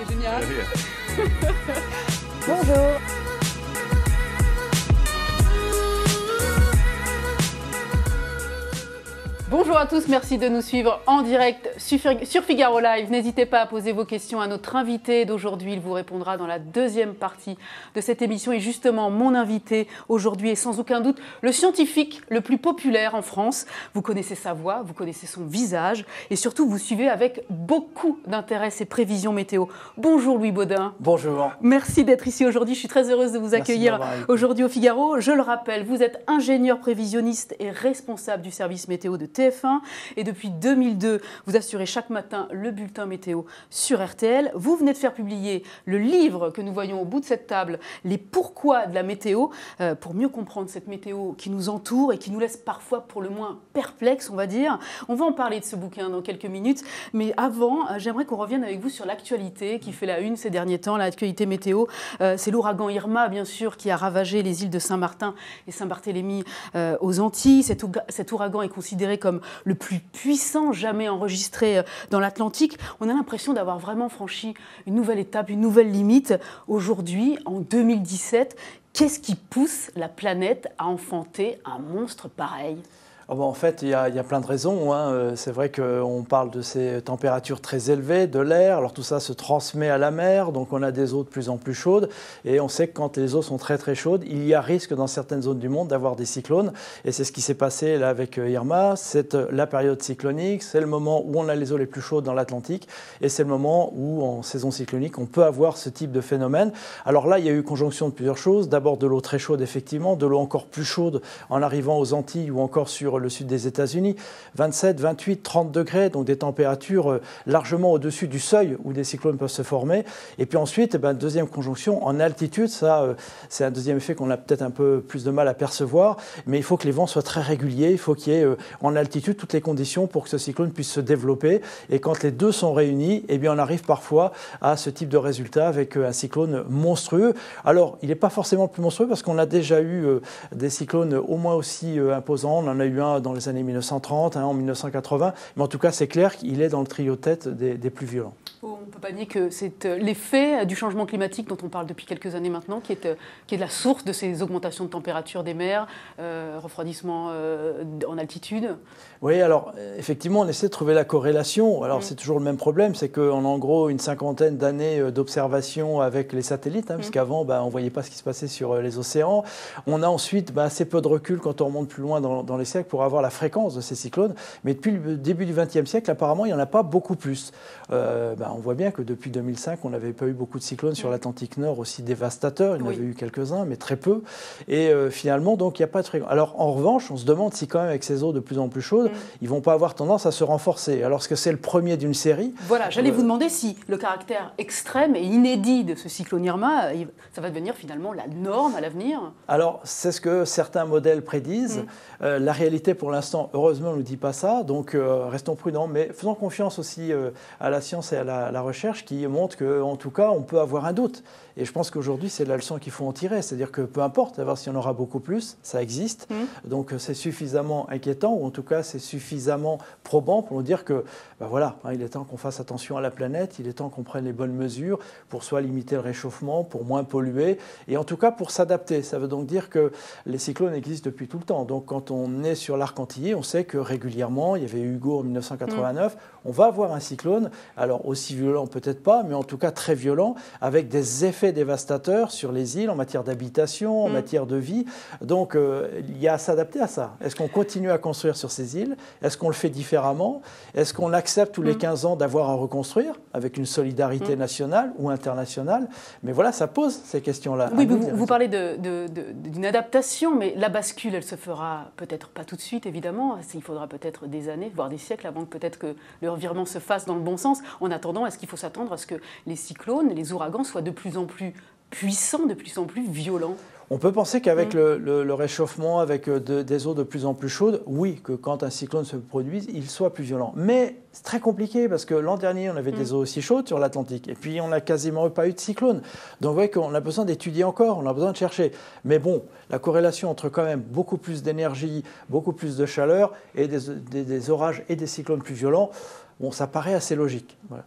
C'est génial. Bonjour. Bonjour à tous, merci de nous suivre en direct sur Figaro Live. N'hésitez pas à poser vos questions à notre invité d'aujourd'hui. Il vous répondra dans la deuxième partie de cette émission. Et justement, mon invité aujourd'hui est sans aucun doute le scientifique le plus populaire en France. Vous connaissez sa voix, vous connaissez son visage et surtout vous suivez avec beaucoup d'intérêt ses prévisions météo. Bonjour Louis Baudin. Bonjour. Merci d'être ici aujourd'hui. Je suis très heureuse de vous accueillir aujourd'hui au Figaro. Je le rappelle, vous êtes ingénieur prévisionniste et responsable du service météo de TF1. Et depuis 2002, vous assurez chaque matin le bulletin météo sur RTL. Vous venez de faire publier le livre que nous voyons au bout de cette table, Les pourquoi de la météo, pour mieux comprendre cette météo qui nous entoure et qui nous laisse parfois pour le moins perplexes, on va dire. On va en parler de ce bouquin dans quelques minutes. Mais avant, j'aimerais qu'on revienne avec vous sur l'actualité qui fait la une ces derniers temps, l'actualité météo. C'est l'ouragan Irma, bien sûr, qui a ravagé les îles de Saint-Martin et Saint-Barthélemy aux Antilles. Cet ouragan est considéré comme le plus puissant jamais enregistré dans l'Atlantique. On a l'impression d'avoir vraiment franchi une nouvelle étape, une nouvelle limite. Aujourd'hui, en 2017, qu'est-ce qui pousse la planète à enfanter un monstre pareil ? En fait, il y a plein de raisons. C'est vrai qu'on parle de ces températures très élevées de l'air. Alors tout ça se transmet à la mer, donc on a des eaux de plus en plus chaudes. Et on sait que quand les eaux sont très très chaudes, il y a risque dans certaines zones du monde d'avoir des cyclones. Et c'est ce qui s'est passé là avec Irma. C'est la période cyclonique, c'est le moment où on a les eaux les plus chaudes dans l'Atlantique. Et c'est le moment où, en saison cyclonique, on peut avoir ce type de phénomène. Alors là, il y a eu conjonction de plusieurs choses. D'abord de l'eau très chaude, effectivement, de l'eau encore plus chaude en arrivant aux Antilles ou encore sur le sud des États-Unis, 27, 28, 30 degrés, donc des températures largement au-dessus du seuil où des cyclones peuvent se former. Et puis ensuite, deuxième conjonction, en altitude, ça c'est un deuxième effet qu'on a peut-être un peu plus de mal à percevoir, mais il faut que les vents soient très réguliers, il faut qu'il y ait en altitude toutes les conditions pour que ce cyclone puisse se développer. Et quand les deux sont réunis, eh bien on arrive parfois à ce type de résultat avec un cyclone monstrueux. Alors, il n'est pas forcément le plus monstrueux parce qu'on a déjà eu des cyclones au moins aussi imposants. On en a eu un dans les années 1930, en 1980, mais en tout cas c'est clair qu'il est dans le trio tête des plus violents. On ne peut pas nier que c'est l'effet du changement climatique dont on parle depuis quelques années maintenant, qui est la source de ces augmentations de température des mers, refroidissement en altitude. Oui, alors effectivement, on essaie de trouver la corrélation. Alors c'est toujours le même problème, c'est qu'on a en gros une cinquantaine d'années d'observation avec les satellites, puisqu'avant on ne voyait pas ce qui se passait sur les océans. On a ensuite assez peu de recul quand on remonte plus loin dans les siècles pour avoir la fréquence de ces cyclones. Mais depuis le début du XXe siècle, apparemment, il n'y en a pas beaucoup plus. On voit bien que depuis 2005, on n'avait pas eu beaucoup de cyclones sur l'Atlantique Nord aussi dévastateurs. Il y en avait eu quelques-uns, mais très peu. Et finalement, donc, il n'y a pas de fréquence. Alors, en revanche, on se demande si quand même, avec ces eaux de plus en plus chaudes, ils ne vont pas avoir tendance à se renforcer. Alors, est-ce que c'est le premier d'une série ? Voilà, j'allais vous demander si le caractère extrême et inédit de ce cyclone Irma, ça va devenir finalement la norme à l'avenir ? Alors, c'est ce que certains modèles prédisent. La réalité, pour l'instant, heureusement, ne nous dit pas ça. Donc, restons prudents, mais faisons confiance aussi à la science et à la recherche qui montre qu'en tout cas, on peut avoir un doute. Et je pense qu'aujourd'hui, c'est la leçon qu'il faut en tirer. C'est-à-dire que peu importe, savoir s'il y en aura beaucoup plus, ça existe. Donc, c'est suffisamment inquiétant, ou en tout cas, c'est suffisamment probant pour nous dire que, il est temps qu'on fasse attention à la planète, il est temps qu'on prenne les bonnes mesures pour soit limiter le réchauffement, pour moins polluer, et en tout cas pour s'adapter. Ça veut donc dire que les cyclones existent depuis tout le temps. Donc, quand on est sur l'arc antillais, on sait que régulièrement, il y avait Hugo en 1989, on va avoir un cyclone, alors aussi violent peut-être pas, mais en tout cas très violent, avec des effets dévastateurs sur les îles en matière d'habitation, en matière de vie. Donc il y a à s'adapter à ça. Est-ce qu'on continue à construire sur ces îles ? Est-ce qu'on le fait différemment ? Est-ce qu'on accepte tous les 15 ans d'avoir à reconstruire avec une solidarité nationale ou internationale ? Mais voilà, ça pose ces questions-là. Oui, vous parlez d'une adaptation, mais la bascule, elle se fera peut-être pas tout de suite, évidemment. Il faudra peut-être des années, voire des siècles, avant que peut-être que le revirement se fasse dans le bon sens. En attendant, est-ce qu'il faut s'attendre à ce que les cyclones, les ouragans soient de plus en plus puissants, de plus en plus violents ? On peut penser qu'avec le réchauffement, avec des eaux de plus en plus chaudes, oui, que quand un cyclone se produise, il soit plus violent. Mais c'est très compliqué parce que l'an dernier, on avait des eaux aussi chaudes sur l'Atlantique et puis on n'a quasiment pas eu de cyclone. Donc vous voyez qu'on a besoin d'étudier encore, on a besoin de chercher. Mais bon, la corrélation entre quand même beaucoup plus d'énergie, beaucoup plus de chaleur et des orages et des cyclones plus violents, bon, ça paraît assez logique. Voilà.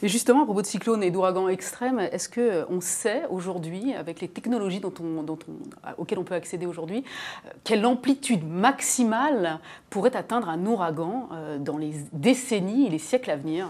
Et justement, à propos de cyclones et d'ouragans extrêmes, est-ce qu'on sait aujourd'hui, avec les technologies auxquelles on peut accéder aujourd'hui, quelle amplitude maximale pourrait atteindre un ouragan dans les décennies et les siècles à venir?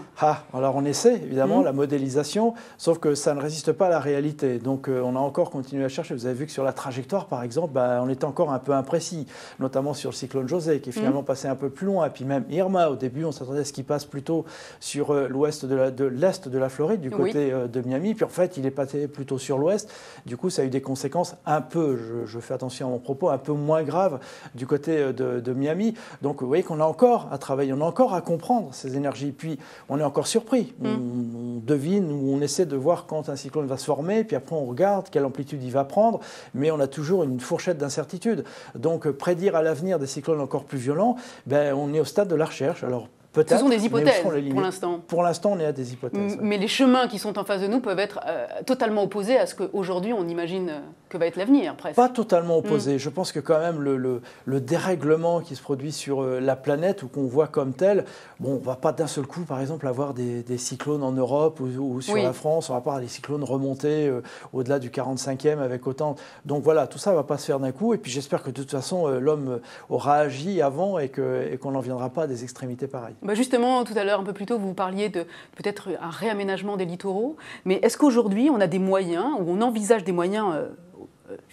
Alors on essaie, évidemment, la modélisation, sauf que ça ne résiste pas à la réalité. Donc on a encore continué à chercher. Vous avez vu que sur la trajectoire, par exemple, on était encore un peu imprécis, notamment sur le cyclone José, qui est finalement passé un peu plus loin. Et puis même Irma, au début, on s'attendait à ce qu'il passe plutôt sur l'est de la Floride, du côté de Miami. Puis en fait, il est passé plutôt sur l'ouest. Du coup, ça a eu des conséquences un peu, je fais attention à mon propos, un peu moins graves du côté de Miami. Donc vous voyez qu'on a encore à travailler, on a encore à comprendre ces énergies. Puis on est encore surpris. On devine ou on essaie de voir quand un cyclone va se former. Puis après, on regarde quelle amplitude il va prendre. Mais on a toujours une fourchette d'incertitude. Donc prédire à l'avenir des cyclones encore plus violents, on est au stade de la recherche. Alors, ce sont des hypothèses pour l'instant. Pour l'instant, on est à des hypothèses. Mais les chemins qui sont en face de nous peuvent être totalement opposés à ce qu'aujourd'hui on imagine que va être l'avenir, presque. Pas totalement opposés. Je pense que quand même le dérèglement qui se produit sur la planète ou qu'on voit comme tel, on ne va pas d'un seul coup, par exemple, avoir des cyclones en Europe ou sur la France. On ne va pas avoir des cyclones remonter au-delà du 45e avec autant. Donc voilà, tout ça ne va pas se faire d'un coup. Et puis j'espère que de toute façon, l'homme aura agi avant et qu'on n'en viendra pas à des extrémités pareilles. Justement, tout à l'heure, un peu plus tôt, vous parliez de peut-être un réaménagement des littoraux. Mais est-ce qu'aujourd'hui, on a des moyens, ou on envisage des moyens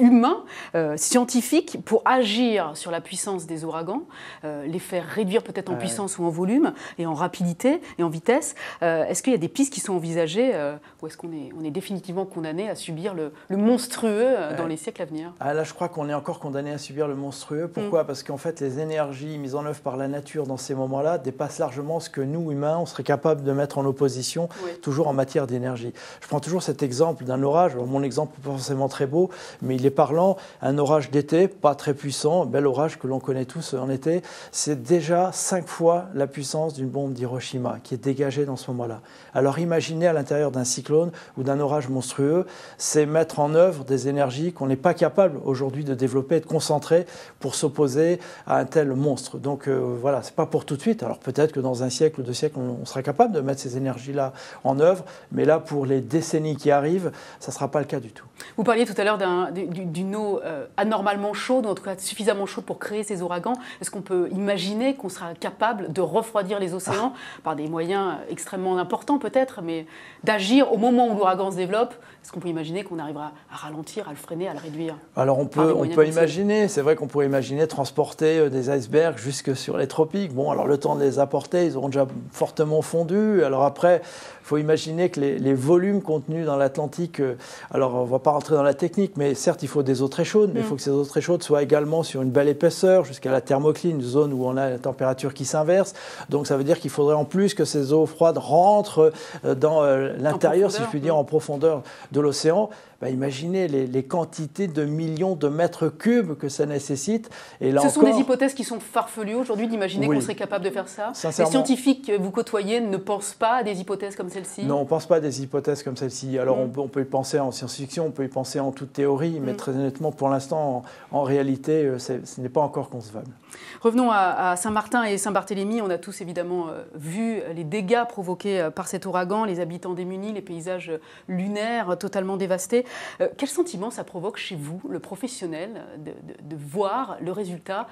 humains, scientifiques, pour agir sur la puissance des ouragans, les faire réduire peut-être en puissance ou en volume, et en rapidité et en vitesse? Est-ce qu'il y a des pistes qui sont envisagées, ou est-ce qu'on est définitivement condamné à subir le monstrueux dans les siècles à venir? Là, je crois qu'on est encore condamné à subir le monstrueux. Pourquoi? Parce qu'en fait, les énergies mises en œuvre par la nature dans ces moments-là dépassent largement ce que nous, humains, on serait capable de mettre en opposition, toujours en matière d'énergie. Je prends toujours cet exemple d'un orage. Alors, mon exemple n'est pas forcément très beau, mais il est parlant. Un orage d'été, pas très puissant, un bel orage que l'on connaît tous en été, c'est déjà 5 fois la puissance d'une bombe d'Hiroshima qui est dégagée dans ce moment-là. Alors imaginez à l'intérieur d'un cyclone ou d'un orage monstrueux, c'est mettre en œuvre des énergies qu'on n'est pas capable aujourd'hui de développer et de concentrer pour s'opposer à un tel monstre. Donc voilà, c'est pas pour tout de suite. Alors peut-être que dans un siècle ou 2 siècles, on sera capable de mettre ces énergies-là en œuvre, mais là, pour les décennies qui arrivent, ça ne sera pas le cas du tout. Vous parliez tout à l'heure d'une eau anormalement chaude, ou en tout cas suffisamment chaude pour créer ces ouragans. Est-ce qu'on peut imaginer qu'on sera capable de refroidir les océans par des moyens extrêmement importants peut-être, mais d'agir au moment où l'ouragan se développe? Est-ce qu'on peut imaginer qu'on arrivera à ralentir, à le freiner, à le réduire? Alors on peut imaginer, c'est vrai qu'on pourrait imaginer transporter des icebergs jusque sur les tropiques. Bon, alors le temps de les apporter, ils auront déjà fortement fondu. Alors après, il faut imaginer que les volumes contenus dans l'Atlantique, alors on ne va pas rentrer dans la technique, mais certes il faut des eaux très chaudes, mais il faut que ces eaux très chaudes soient également sur une belle épaisseur, jusqu'à la thermocline, une zone où on a la température qui s'inverse. Donc ça veut dire qu'il faudrait en plus que ces eaux froides rentrent dans l'intérieur, si je puis dire, en profondeur de l'océan. Imaginez les quantités de millions de mètres cubes que ça nécessite. Et là Ce sont des hypothèses qui sont farfelues aujourd'hui d'imaginer qu'on serait capable de faire ça. Les scientifiques que vous côtoyez ne pensent pas à des hypothèses comme celle-ci? Non, on ne pense pas à des hypothèses comme celle-ci. Alors on peut y penser en science-fiction, on peut y penser en toute théorie, mais très honnêtement, pour l'instant, en réalité, ce n'est pas encore concevable. Revenons à Saint-Martin et Saint-Barthélemy. On a tous évidemment vu les dégâts provoqués par cet ouragan, les habitants démunis, les paysages lunaires totalement dévastés. Quel sentiment ça provoque chez vous, le professionnel, de voir le résultat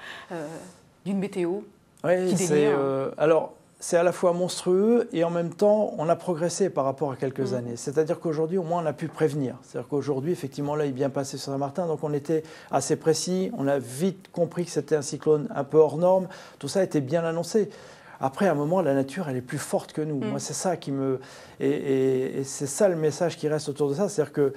d'une météo qui délire? Alors, c'est à la fois monstrueux et en même temps, on a progressé par rapport à quelques années. C'est-à-dire qu'aujourd'hui, au moins, on a pu prévenir. C'est-à-dire qu'aujourd'hui, effectivement, là, il est bien passé sur Saint-Martin, donc on était assez précis. On a vite compris que c'était un cyclone un peu hors norme. Tout ça a été bien annoncé. Après, à un moment, la nature, elle est plus forte que nous. Moi, c'est ça qui me... Et c'est ça le message qui reste autour de ça. C'est-à-dire que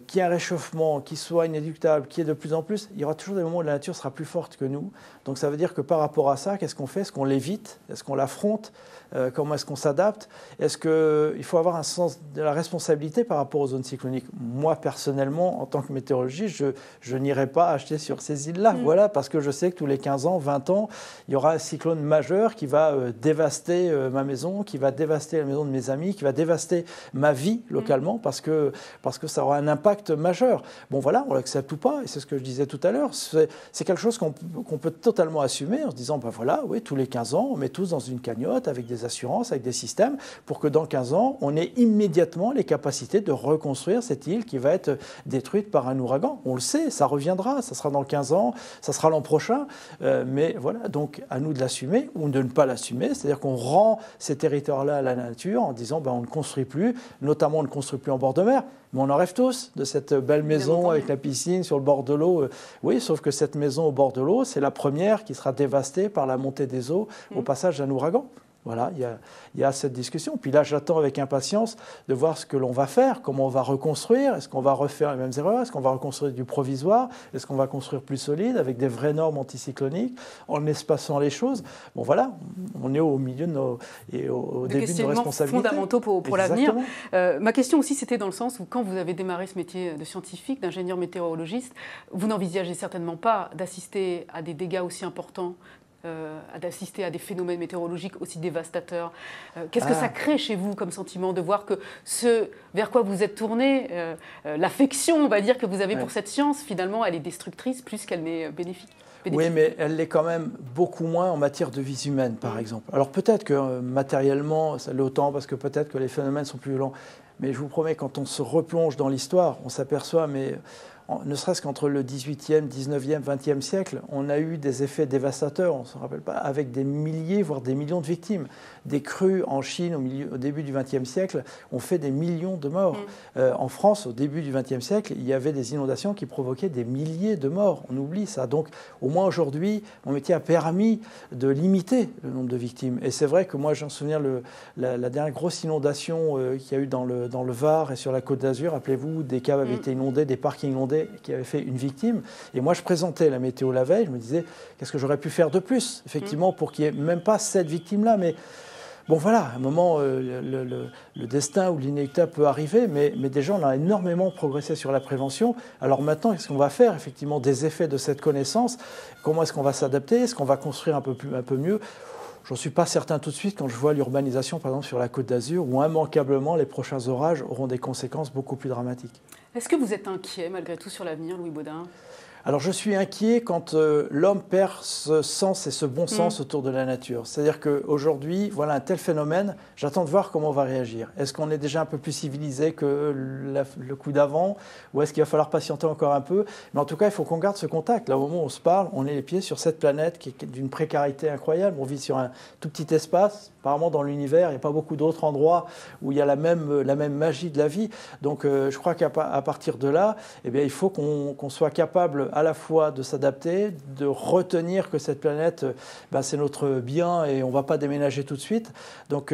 qu'il y ait un réchauffement, qu'il soit inéluctable, qu'il y ait de plus en plus, il y aura toujours des moments où la nature sera plus forte que nous. Donc ça veut dire que par rapport à ça, qu'est-ce qu'on fait? Est-ce qu'on l'évite? Est-ce qu'on l'affronte? Comment est-ce qu'on s'adapte? Est-ce qu'il faut avoir un sens de la responsabilité par rapport aux zones cycloniques? Moi, personnellement, en tant que météorologiste, je n'irai pas acheter sur ces îles-là. Voilà, parce que je sais que tous les 15 ans, 20 ans, il y aura un cyclone majeur qui va va dévaster ma maison, qui va dévaster la maison de mes amis, qui va dévaster ma vie localement parce que ça aura un impact majeur. Bon voilà, on l'accepte ou pas, et c'est ce que je disais tout à l'heure, c'est quelque chose qu'on peut totalement assumer en se disant, ben voilà, oui, tous les 15 ans, on met tous dans une cagnotte avec des assurances, avec des systèmes, pour que dans 15 ans, on ait immédiatement les capacités de reconstruire cette île qui va être détruite par un ouragan. On le sait, ça reviendra, ça sera dans 15 ans, ça sera l'an prochain, mais voilà, donc à nous de l'assumer ou de ne pas l'assumer, c'est-à-dire qu'on rend ces territoires-là à la nature en disant, ben, on ne construit plus, notamment on ne construit plus en bord de mer. Mais on en rêve tous de cette belle maison avec la piscine sur le bord de l'eau. Oui, sauf que cette maison au bord de l'eau, c'est la première qui sera dévastée par la montée des eaux au passage d'un ouragan. Voilà, il y a cette discussion. Puis là, j'attends avec impatience de voir ce que l'on va faire, comment on va reconstruire. Est-ce qu'on va refaire les mêmes erreurs? Est-ce qu'on va reconstruire du provisoire? Est-ce qu'on va construire plus solide avec des vraies normes anticycloniques en espaçant les choses? Bon, voilà, on est au milieu de au début de nos responsabilités. Fondamentaux pour l'avenir. Ma question aussi, c'était dans le sens où quand vous avez démarré ce métier de scientifique, d'ingénieur météorologiste, vous n'envisagez certainement pas d'assister à des dégâts aussi importants, d'assister à des phénomènes météorologiques aussi dévastateurs. Qu'est-ce que ça crée chez vous comme sentiment de voir que ce vers quoi vous êtes tourné, l'affection, on va dire, que vous avez pour cette science, finalement, elle est destructrice plus qu'elle n'est bénéfique? Oui, mais elle l'est quand même beaucoup moins en matière de vie humaine, par exemple. Alors peut-être que matériellement, ça l'est autant, parce que peut-être que les phénomènes sont plus lents. Mais je vous promets, quand on se replonge dans l'histoire, on s'aperçoit, mais ne serait-ce qu'entre le 18e, 19e, 20e siècle, on a eu des effets dévastateurs, on ne se rappelle pas, avec des milliers, voire des millions de victimes. Des crues en Chine au début du 20e siècle ont fait des millions de morts. En France, au début du 20e siècle, il y avait des inondations qui provoquaient des milliers de morts. On oublie ça. Donc, au moins aujourd'hui, mon métier a permis de limiter le nombre de victimes. Et c'est vrai que moi, j'en souviens la dernière grosse inondation qu'il y a eu dans le Var et sur la Côte d'Azur. Rappelez-vous, des caves avaient été inondées, des parcs inondés, qui avait fait une victime. Et moi, je présentais la météo la veille. Je me disais, qu'est-ce que j'aurais pu faire de plus, effectivement, pour qu'il n'y ait même pas cette victime-là. Mais bon, voilà, à un moment, le destin ou l'inéluctable peut arriver, mais déjà, on a énormément progressé sur la prévention. Alors maintenant, qu'est-ce qu'on va faire, effectivement, des effets de cette connaissance? Comment est-ce qu'on va s'adapter? Est-ce qu'on va construire un peu mieux? J'en suis pas certain tout de suite quand je vois l'urbanisation, par exemple, sur la Côte d'Azur, où immanquablement, les prochains orages auront des conséquences beaucoup plus dramatiques. Est-ce que vous êtes inquiet, malgré tout, sur l'avenir, Louis Baudin? Alors je suis inquiet quand l'homme perd ce sens et ce bon sens autour de la nature. C'est-à-dire qu'aujourd'hui, voilà un tel phénomène, j'attends de voir comment on va réagir. Est-ce qu'on est déjà un peu plus civilisé que le coup d'avant, ou est-ce qu'il va falloir patienter encore un peu? Mais en tout cas, il faut qu'on garde ce contact. Là, au moment où on se parle, on est les pieds sur cette planète qui est d'une précarité incroyable. On vit sur un tout petit espace. Apparemment, dans l'univers, il n'y a pas beaucoup d'autres endroits où il y a la même magie de la vie. Donc je crois qu'à partir de là, eh bien, il faut qu'on soit capable à la fois de s'adapter, de retenir que cette planète, c'est notre bien et on ne va pas déménager tout de suite. Donc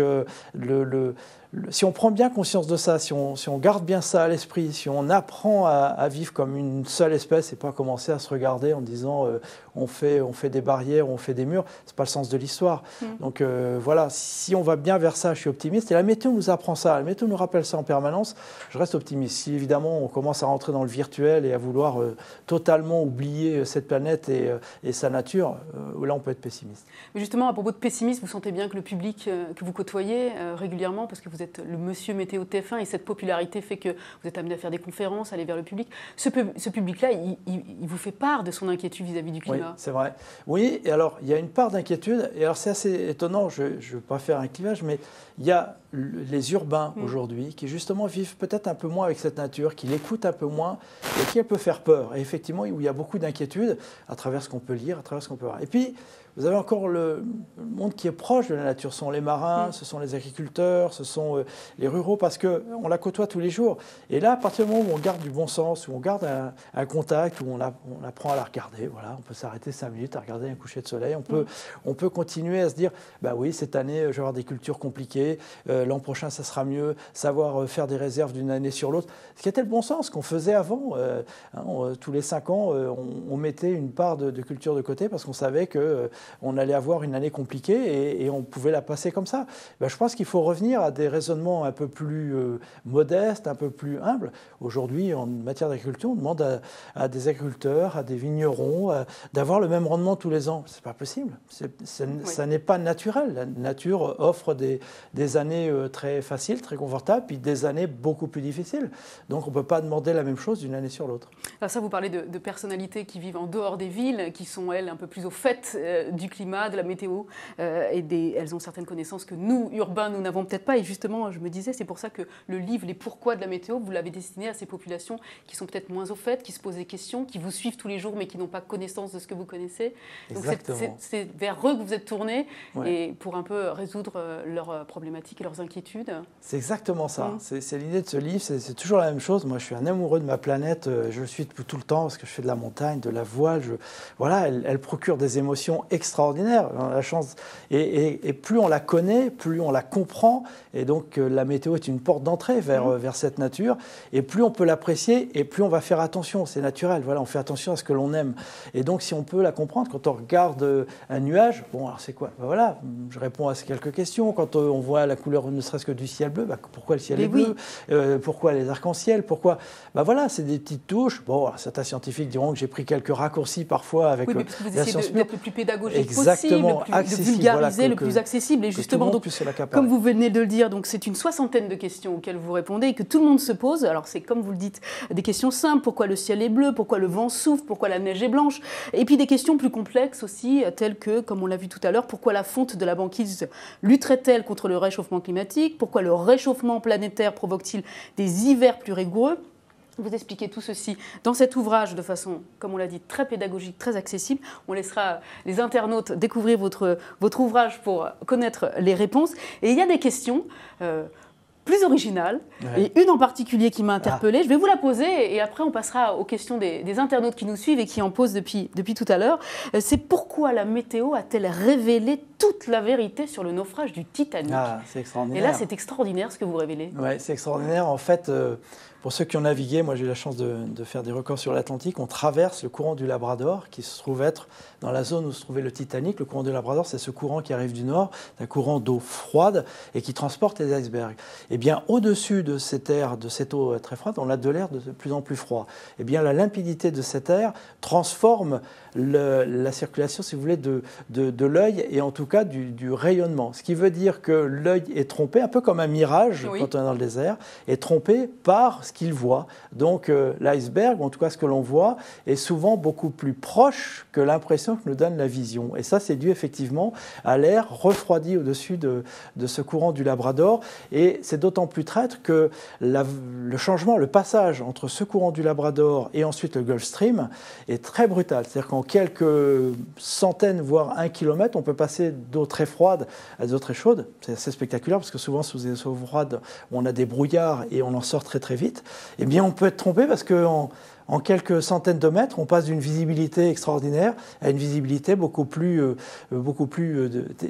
si on prend bien conscience de ça, si on garde bien ça à l'esprit, si on apprend à vivre comme une seule espèce et pas commencer à se regarder en disant on fait des barrières, on fait des murs, c'est pas le sens de l'histoire. Donc voilà, si on va bien vers ça, je suis optimiste. Et la météo nous apprend ça, la météo nous rappelle ça en permanence. Je reste optimiste. Si évidemment on commence à rentrer dans le virtuel et à vouloir totalement oublier cette planète et sa nature, là on peut être pessimiste. Mais justement, à propos de pessimisme, vous sentez bien que le public que vous côtoyez régulièrement, parce que vous êtes le monsieur météo de TF1 et cette popularité fait que vous êtes amené à faire des conférences, aller vers le public. Ce public-là, il vous fait part de son inquiétude vis-à-vis du climat. Oui, c'est vrai. Oui, et alors il y a une part d'inquiétude, et alors c'est assez étonnant, je ne veux pas faire un clivage, mais il y a les urbains aujourd'hui qui justement vivent peut-être un peu moins avec cette nature, qui l'écoutent un peu moins et qui elle peut faire peur. Et effectivement, où il y a beaucoup d'inquiétude à travers ce qu'on peut lire, à travers ce qu'on peut voir. Et puis, vous avez encore le monde qui est proche de la nature. Ce sont les marins, ce sont les agriculteurs, ce sont les ruraux, parce qu'on la côtoie tous les jours. Et là, à partir du moment où on garde du bon sens, où on garde un contact, où on apprend à la regarder, voilà, on peut s'arrêter 5 minutes à regarder un coucher de soleil, on peut continuer à se dire, bah oui, cette année, je vais avoir des cultures compliquées, l'an prochain, ça sera mieux, savoir faire des réserves d'une année sur l'autre. Ce qui était le bon sens qu'on faisait avant. Tous les 5 ans, on mettait une part de culture de côté parce qu'on savait que on allait avoir une année compliquée et on pouvait la passer comme ça. Ben, je pense qu'il faut revenir à des raisonnements un peu plus modestes, un peu plus humbles. Aujourd'hui, en matière d'agriculture, on demande à des agriculteurs, à des vignerons, d'avoir le même rendement tous les ans. C'est pas possible. Ça n'est pas naturel. La nature offre des années très faciles, très confortables, puis des années beaucoup plus difficiles. Donc on ne peut pas demander la même chose d'une année sur l'autre. Alors ça, vous parlez de personnalités qui vivent en dehors des villes, qui sont, elles, un peu plus au fait du climat, de la météo, elles ont certaines connaissances que nous, urbains, nous n'avons peut-être pas. Et justement, je me disais, c'est pour ça que le livre « Les pourquoi de la météo », vous l'avez destiné à ces populations qui sont peut-être moins au fait, qui se posent des questions, qui vous suivent tous les jours, mais qui n'ont pas connaissance de ce que vous connaissez. Donc c'est vers eux que vous êtes tournés, et pour un peu résoudre leurs problématiques et leurs inquiétudes. C'est exactement ça. C'est l'idée de ce livre. C'est toujours la même chose. Moi, je suis un amoureux de ma planète. Je le suis tout le temps parce que je fais de la montagne, de la voile. Voilà, elle procure des émotions extraordinaires. On a la chance. Et plus on la connaît, plus on la comprend. Et donc, la météo est une porte d'entrée vers cette nature. Et plus on peut l'apprécier, et plus on va faire attention. C'est naturel. Voilà, on fait attention à ce que l'on aime. Et donc, si on peut la comprendre, quand on regarde un nuage, bon, alors c'est quoi? Ben voilà, je réponds à ces quelques questions. Quand on voit la couleur, ne serait-ce que du ciel bleu, ben pourquoi le ciel est bleu? Pourquoi les arcs-en-ciel? Pourquoi? Ben voilà, c'est des petites touches. Bon, certains scientifiques diront que j'ai pris quelques raccourcis parfois avec mais parce que vous la essayez d'être le plus pédagogique exactement, possible, de vulgariser, le plus accessible. Et justement, donc, comme vous venez de le dire, donc c'est une soixantaine de questions auxquelles vous répondez et que tout le monde se pose. Alors c'est, comme vous le dites, des questions simples. Pourquoi le ciel est bleu? Pourquoi le vent souffle? Pourquoi la neige est blanche? Et puis des questions plus complexes aussi, telles que, comme on l'a vu tout à l'heure, pourquoi la fonte de la banquise lutterait-elle contre le réchauffement climatique? Pourquoi le réchauffement planétaire provoque-t-il des hivers plus rigoureux? Vous expliquez tout ceci dans cet ouvrage de façon, comme on l'a dit, très pédagogique, très accessible. On laissera les internautes découvrir votre ouvrage pour connaître les réponses. Et il y a des questions plus originales, et une en particulier qui m'a interpellée. Je vais vous la poser et après on passera aux questions des internautes qui nous suivent et qui en posent depuis tout à l'heure. C'est pourquoi la météo a-t-elle révélé toute la vérité sur le naufrage du Titanic? C'est extraordinaire. Et là, c'est extraordinaire ce que vous révélez. Oui, c'est extraordinaire. En fait, pour ceux qui ont navigué, moi j'ai eu la chance de faire des records sur l'Atlantique, on traverse le courant du Labrador qui se trouve être dans la zone où se trouvait le Titanic. Le courant du Labrador, c'est ce courant qui arrive du nord, un courant d'eau froide et qui transporte les icebergs. Et bien au-dessus de cette air, de cette eau très froide, on a de l'air de plus en plus froid. Et bien la limpidité de cet air transforme la circulation, si vous voulez, de l'œil et en tout cas du rayonnement. Ce qui veut dire que l'œil est trompé, un peu comme un mirage quand on est dans le désert, est trompé par ce qu'il voit. Donc l'iceberg, en tout cas ce que l'on voit, est souvent beaucoup plus proche que l'impression que nous donne la vision. Et ça, c'est dû effectivement à l'air refroidi au-dessus de ce courant du Labrador. Et c'est d'autant plus traître que le changement, le passage entre ce courant du Labrador et ensuite le Gulf Stream est très brutal. C'est-à-dire qu'en quelques centaines, voire 1 kilomètre, on peut passer d'eau très froide à des eaux très chaudes. C'est assez spectaculaire parce que souvent, sous des eaux froides, on a des brouillards et on en sort très très vite. Eh bien, on peut être trompé parce qu'en quelques centaines de mètres, on passe d'une visibilité extraordinaire à une visibilité beaucoup plus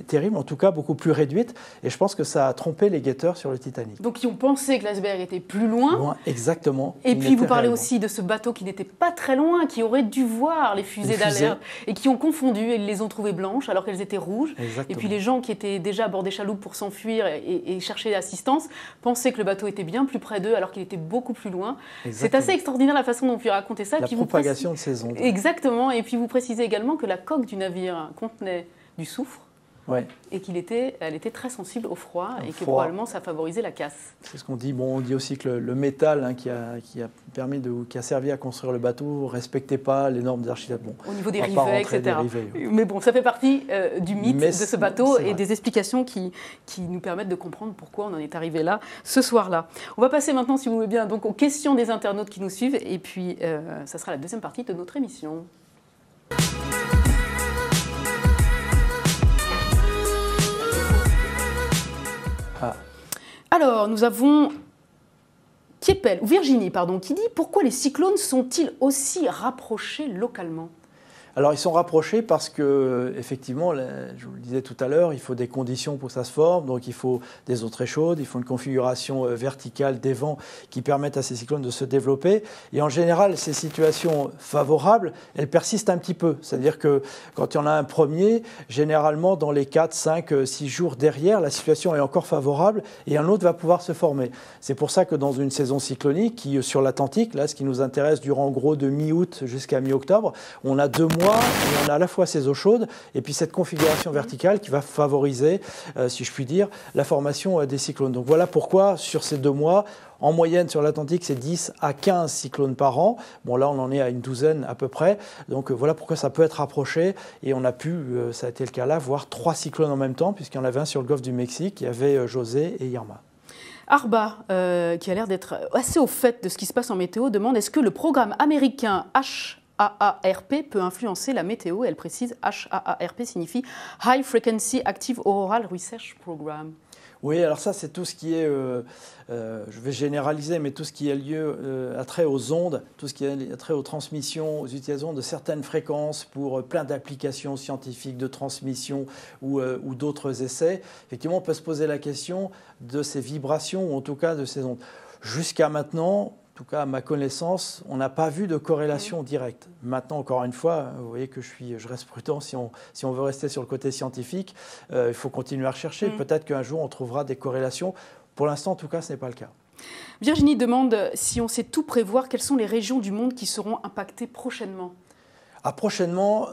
terrible, en tout cas beaucoup plus réduite. Et je pense que ça a trompé les guetteurs sur le Titanic. Donc, ils ont pensé que l'iceberg était plus loin. Exactement. Et puis, vous parlez aussi de ce bateau qui n'était pas très loin, qui aurait dû voir les fusées d'alerte et qui ont confondu et ils les ont trouvées blanches alors qu'elles étaient rouges. Exactement. Et puis, les gens qui étaient déjà à bord des chaloupes pour s'enfuir et chercher l'assistance pensaient que le bateau était bien plus près d'eux alors qu'il était beaucoup plus loin. C'est assez extraordinaire la façon dont vous raconter ça. La propagation de ces ondes. Exactement. Et puis vous précisez également que la coque du navire contenait du soufre et qu'elle était très sensible au froid et que probablement ça favorisait la casse. C'est ce qu'on dit. Bon, on dit aussi que le métal qui a servi à construire le bateau ne respectait pas les normes d'architecture. Bon, au niveau des rivets, etc. Mais bon, ça fait partie du mythe de ce bateau et des explications qui nous permettent de comprendre pourquoi on en est arrivé là ce soir-là. On va passer maintenant, si vous voulez bien, donc aux questions des internautes qui nous suivent et puis ça sera la deuxième partie de notre émission. Alors, nous avons Virginie, qui dit « Pourquoi les cyclones sont-ils aussi rapprochés localement ?» Alors ils sont rapprochés parce que effectivement, je vous le disais tout à l'heure, il faut des conditions pour que ça se forme, donc il faut des eaux très chaudes, il faut une configuration verticale des vents qui permettent à ces cyclones de se développer. Et en général, ces situations favorables, elles persistent un petit peu. C'est-à-dire que quand il y en a un premier, généralement dans les 4, 5, 6 jours derrière, la situation est encore favorable et un autre va pouvoir se former. C'est pour ça que dans une saison cyclonique, qui sur l'Atlantique, là, ce qui nous intéresse durant en gros de mi-août jusqu'à mi-octobre, on a 2 mois et on a à la fois ces eaux chaudes et puis cette configuration verticale qui va favoriser, si je puis dire, la formation des cyclones. Donc voilà pourquoi sur ces 2 mois, en moyenne sur l'Atlantique, c'est 10 à 15 cyclones par an. Bon là, on en est à une douzaine à peu près. Donc voilà pourquoi ça peut être rapproché. Et on a pu, ça a été le cas là, voir 3 cyclones en même temps, puisqu'il y en avait un sur le golfe du Mexique, il y avait José et Irma. Arba, qui a l'air d'être assez au fait de ce qui se passe en météo, demande est-ce que le programme américain HAARP peut influencer la météo? Elle précise HAARP signifie High Frequency Active Auroral Research Program. Oui, alors ça, c'est tout ce qui est, je vais généraliser, mais tout ce qui a lieu à trait aux ondes, tout ce qui a trait aux transmissions, aux utilisations de certaines fréquences pour plein d'applications scientifiques, de transmission ou d'autres essais. Effectivement, on peut se poser la question de ces vibrations, ou en tout cas de ces ondes. Jusqu'à maintenant, en tout cas à ma connaissance, on n'a pas vu de corrélation directe. Maintenant, encore une fois, vous voyez que je reste prudent si on veut rester sur le côté scientifique. Il faut continuer à rechercher. Peut-être qu'un jour, on trouvera des corrélations. Pour l'instant, en tout cas, ce n'est pas le cas. Virginie demande si on sait tout prévoir, quelles sont les régions du monde qui seront impactées prochainement? Prochainement,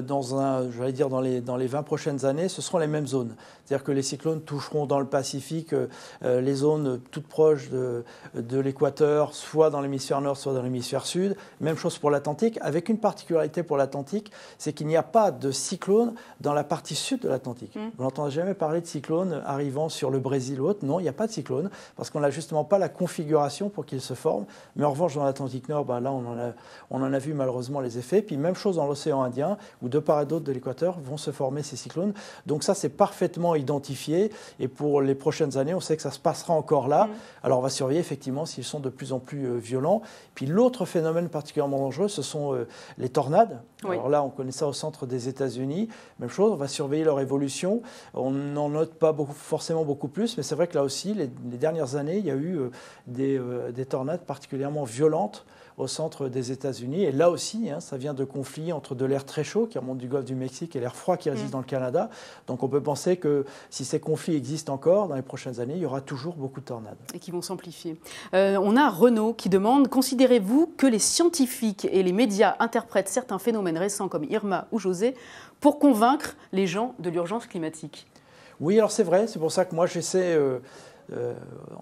dans les 20 prochaines années, ce seront les mêmes zones. C'est-à-dire que les cyclones toucheront dans le Pacifique les zones toutes proches de l'équateur, soit dans l'hémisphère nord, soit dans l'hémisphère sud. Même chose pour l'Atlantique, avec une particularité pour l'Atlantique, c'est qu'il n'y a pas de cyclone dans la partie sud de l'Atlantique. Vous n'entendez jamais parler de cyclone arrivant sur le Brésil ou autre. Non, il n'y a pas de cyclone, parce qu'on n'a justement pas la configuration pour qu'il se forme. Mais en revanche, dans l'Atlantique Nord, là, on en a vu malheureusement les effets. Puis même chose dans l'océan Indien, où de part et d'autre de l'équateur vont se former ces cyclones. Donc ça, c'est parfaitement identifié. Et pour les prochaines années, on sait que ça se passera encore là. Alors on va surveiller effectivement s'ils sont de plus en plus violents. Puis l'autre phénomène particulièrement dangereux, ce sont les tornades. Oui. Alors là, on connaît ça au centre des États-Unis. Même chose, on va surveiller leur évolution. On n'en note pas forcément beaucoup plus, mais c'est vrai que là aussi, les dernières années, il y a eu des tornades particulièrement violentes au centre des États-Unis. Et là aussi, ça vient de conflits entre de l'air très chaud qui remonte du golfe du Mexique et l'air froid qui résiste dans le Canada. Donc on peut penser que si ces conflits existent encore, dans les prochaines années, il y aura toujours beaucoup de tornades. Et qui vont s'amplifier. On a Renaud qui demande, considérez-vous que les scientifiques et les médias interprètent certains phénomènes récents comme Irma ou José pour convaincre les gens de l'urgence climatique? Oui, alors c'est vrai. C'est pour ça que moi j'essaie...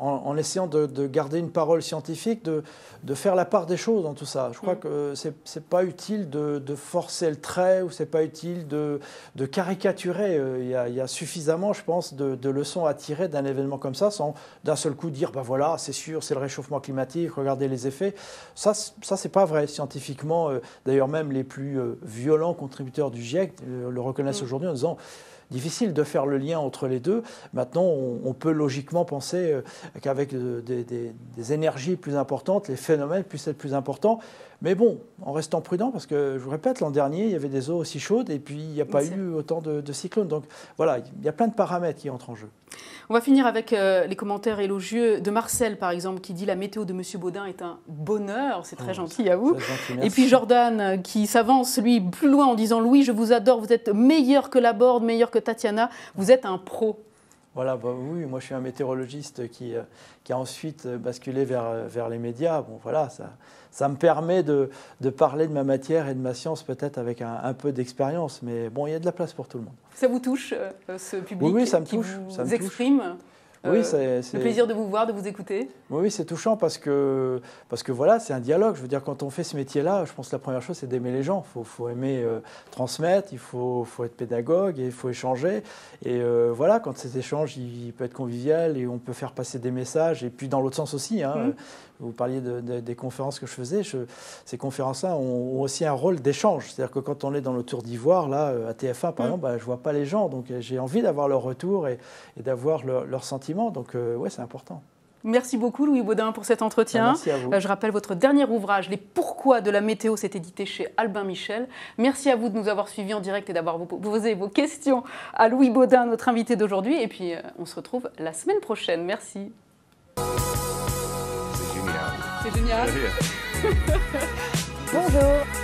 en essayant de garder une parole scientifique, de faire la part des choses dans tout ça. Je crois que ce n'est pas utile de forcer le trait ou ce n'est pas utile de caricaturer. Il y a suffisamment, je pense, de leçons à tirer d'un événement comme ça sans d'un seul coup dire ben voilà, c'est sûr, c'est le réchauffement climatique, regardez les effets. Ça c'est pas vrai scientifiquement. D'ailleurs, même les plus violents contributeurs du GIEC le reconnaissent aujourd'hui en disant difficile de faire le lien entre les deux. Maintenant, on peut logiquement penser qu'avec des énergies plus importantes, les phénomènes puissent être plus importants. Mais bon, en restant prudent, parce que, je vous répète, l'an dernier, il y avait des eaux aussi chaudes et puis il n'y a pas eu autant de cyclones. Donc voilà, il y a plein de paramètres qui entrent en jeu. On va finir avec les commentaires élogieux de Marcel, par exemple, qui dit « La météo de Monsieur Baudin est un bonheur ». C'est très gentil à vous. Gentil, et puis Jordan, qui s'avance, lui, plus loin en disant « Louis, je vous adore, vous êtes meilleur que Laborde, meilleur que Tatiana, vous êtes un pro ». Voilà, oui, moi je suis un météorologiste qui a ensuite basculé vers les médias. Bon, voilà, ça me permet de parler de ma matière et de ma science peut-être avec un peu d'expérience. Mais bon, il y a de la place pour tout le monde. Ça vous touche, ce public oui, ça me touche, qui vous exprime oui, le plaisir de vous voir, de vous écouter. Oui, c'est touchant parce que voilà, c'est un dialogue. Je veux dire, quand on fait ce métier-là, je pense que la première chose, c'est d'aimer les gens. Il faut aimer transmettre, il faut être pédagogue et il faut échanger. Et voilà, quand cet échange, il peut être convivial et on peut faire passer des messages. Et puis dans l'autre sens aussi, vous parliez des conférences que je faisais. Ces conférences-là ont aussi un rôle d'échange. C'est-à-dire que quand on est dans le Tour d'Ivoire, là, à TF1, par exemple, je ne vois pas les gens. Donc j'ai envie d'avoir leur retour et d'avoir leur sentiment. Donc, ouais, c'est important. Merci beaucoup Louis Baudin pour cet entretien. Merci à vous. Je rappelle votre dernier ouvrage, Les pourquoi de la météo, c'est édité chez Albin Michel. Merci à vous de nous avoir suivis en direct et d'avoir posé vos questions à Louis Baudin, notre invité d'aujourd'hui. Et puis on se retrouve la semaine prochaine. Merci. C'est génial. C'est génial. Bonjour.